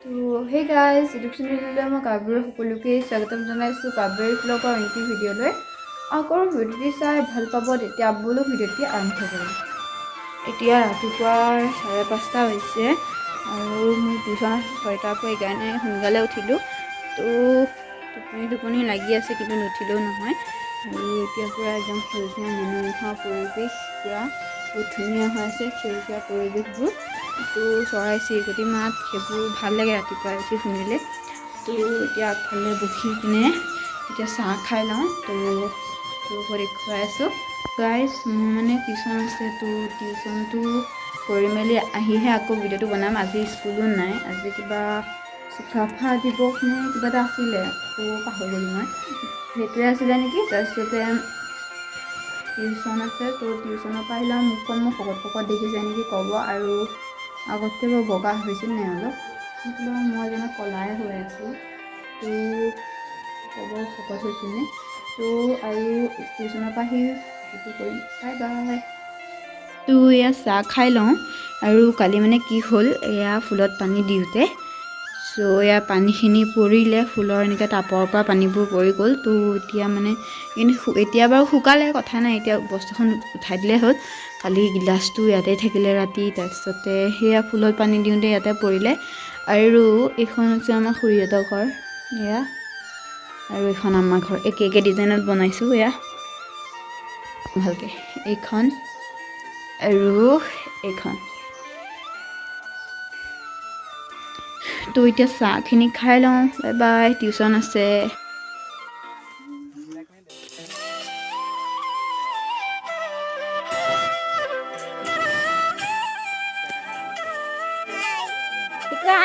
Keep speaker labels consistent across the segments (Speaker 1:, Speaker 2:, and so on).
Speaker 1: Hey guys, YouTube channel মই কাবেৰী সকলোকে স্বাগতম জনাইছো কাবেৰী ব্লগৰ এন্টি ভিডিঅ'লৈ। আকৌ ভিডিঅ'টি চাই ভাল পাব তেতিয়া বোলো ভিডিঅ'টি আৰম্ভ কৰিম। এতিয়া ৰাতিপুৱা 5:30 হৈছে আৰু মই টিউচন 6টাৰ পৰা সেইকাৰণে সোনকালে উঠিলো। তো টোপনি লাগি আছে কিন্তু নুঠিলেও নহয়। আৰু এতিয়া পুৰা একদম সেউজীয়া মনোমোহা পৰিৱেশ পুৰা বহুত ধুনীয়া হৈ আছে সেউজীয়া পৰিৱেশবোৰ। তো চৰাই চিৰিকটি মাত সেইবোৰ ভাল লাগে ৰাতিপুৱা উঠি শুনিলে। তো এতিয়া আগফালে বহি কিনে এতিয়া চাহ খাই লওঁ। তো দেখুৱাই আছোঁ গাইজ মোৰ মানে টিউচন আছে। তো টিউচনটো কৰি মেলি আহিহে আকৌ ভিডিঅ'টো বনাম। আজি স্কুলো নাই, আজি কিবা চুকাফা দিৱস নে কিবা এটা আছিলে, তো পাহৰি গ'লোঁ মই, সেইটোৱে আছিলে নেকি। তাৰপিছতে টিউচন আছে। তো টিউচনৰ পৰা আহিলে মুখখন মোক শকত দেখিছে নেকি ক'ব। আৰু আগতকৈ বাৰু বগা হৈছিল নে অলপ, মই যেনে কলাই হৈ আছোঁ। তো ক'ব শকত হৈছোঁ নে। তো আৰু টিউচনৰ পৰা আহি সেইটো কৰিম। Bye bye. তো এয়া চাহ খাই লওঁ। আৰু কালি মানে কি হ'ল, এয়া ফুলত পানী দিওঁতে চ' এয়া পানীখিনি পৰিলে ফুলৰ এনেকৈ টাপৰ পৰা পানীবোৰ পৰি গ'ল। তো এতিয়া মানে এতিয়া বাৰু শুকালে কথা নাই, এতিয়া বস্তুখন উঠাই দিলে হ'ল। কালি গিলাচটো ইয়াতে থাকিলে ৰাতি, তাৰপিছতে সেয়া ফুলত পানী দিওঁতে ইয়াতে পৰিলে। আৰু এইখন হৈছে আমাৰ খুৰীহঁতৰ ঘৰ এয়া, আৰু এইখন আমাৰ ঘৰ একে ডিজাইনত বনাইছোঁ এয়া ভালকৈ, এইখন আৰু এইখন। তো এতিয়া চাহখিনি খাই লওঁ। বাই বাই, টিউচন আছে।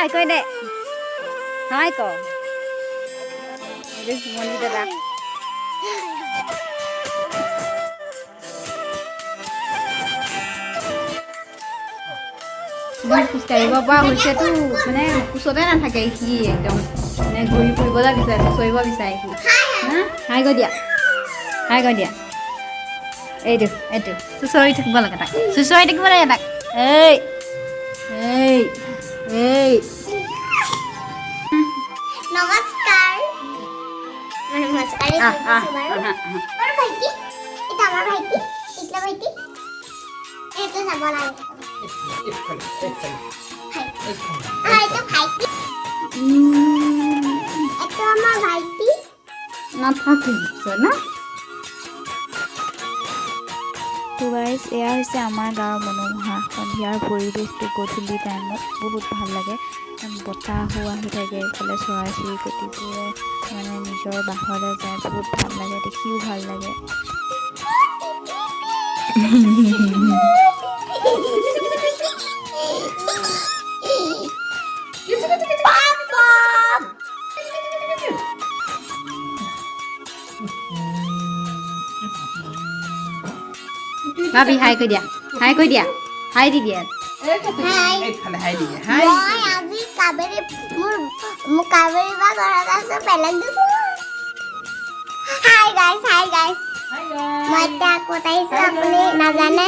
Speaker 2: Hai coi nè, hai cô, đi mua đi ra.
Speaker 1: মই খোজকাঢ়িব পৰা হৈছেতো মানে কোচতে নাথাকে সি, একদম মানে ঘূৰি ফুৰিবলৈ বিচাৰে, চুচৰিব বিচাৰে সি। হাই কৈ দিয়া, হাই কৈ দিয়া। এইটো চুচৰি থাকিব লাগে তাক, চুচৰি থাকিব লাগে তাক। এই এই এই
Speaker 2: নমস্কাৰ। নমস্কাৰ। আমাৰ ভাইটি, এটা আমাৰ ভাইটি, ইকলা ভাইটি। এইটো যাব লাগে। এইটো ভাইটি। এইটো আমাৰ ভাইটি।
Speaker 1: নাথাকে না।
Speaker 3: তো গাইজ এয়া হৈছে আমাৰ গাঁৱৰ মনোমোহা সন্ধিয়াৰ পৰিৱেশটো। গধূলি টাইমত বহুত ভাল লাগে, বতাহো আহি থাকে, এইফালে চৰাই চিৰিকটিবোৰে মানে নিজৰ বাহলৈ যায়, বহুত ভাল লাগে, দেখিও ভাল লাগে।
Speaker 1: ভাবি হাই কৈ দিয়া, হাই কৈ দিয়া, হাই দি দিয়া।
Speaker 2: মই আজি কাবেৰী মোৰ কাবেৰী বা ঘৰত আছো বেলেগ দেখো। হাই গাইছ মই এতিয়া ক'ত আহিছো আপুনি নাজানে।